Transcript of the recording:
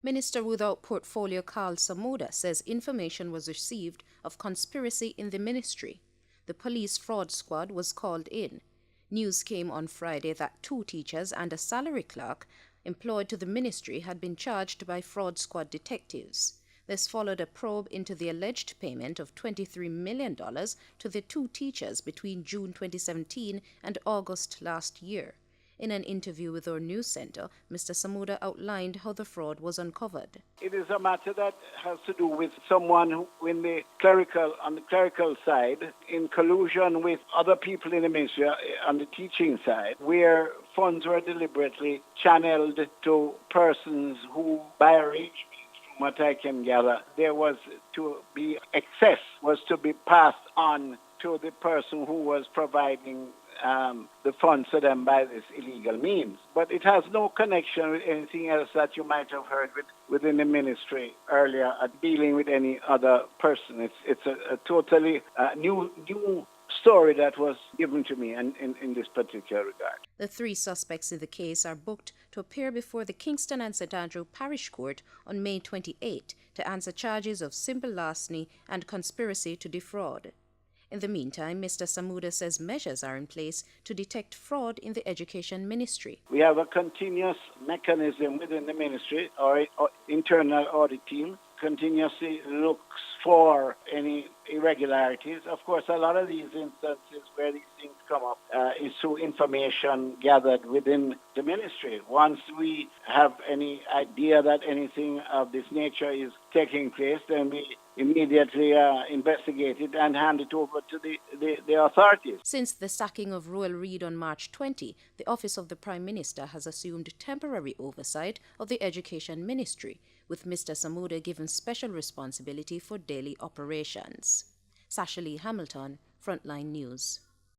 Minister without portfolio Carl Samuda says information was received of conspiracy in the ministry. The police fraud squad was called in. News came on Friday that 2 teachers and a salary clerk employed to the ministry had been charged by fraud squad detectives. This followed a probe into the alleged payment of $23 million to the 2 teachers between June 2017 and August last year. In an interview with our news center, Mr. Samuda outlined how the fraud was uncovered. It is a matter that has to do with someone who, on the clerical side, in collusion with other people in the ministry on the teaching side, where funds were deliberately channeled to persons who, by arrangement, from what I can gather, there was to be excess was to be passed on to the person who was providing the funds to them by this illegal means. But it has no connection with anything else that you might have heard within the ministry earlier dealing with any other person. It's a totally new story that was given to me in this particular regard. The 3 suspects in the case are booked to appear before the Kingston and St. Andrew Parish Court on May 28 to answer charges of simple larceny and conspiracy to defraud. In the meantime, Mr. Samuda says measures are in place to detect fraud in the education ministry. We have a continuous mechanism within the ministry, our internal audit team continuously looks for any irregularities. Of course, a lot of these instances where these things come up is through information gathered within the ministry. Once we have any idea that anything of this nature is taking place, then we immediately investigate it and hand it over to the authorities. Since the sacking of Royal Reid on March 20, the Office of the Prime Minister has assumed temporary oversight of the Education Ministry, with Mr. Samuda given special responsibility for daily operations. Sasha Lee Hamilton, Frontline News.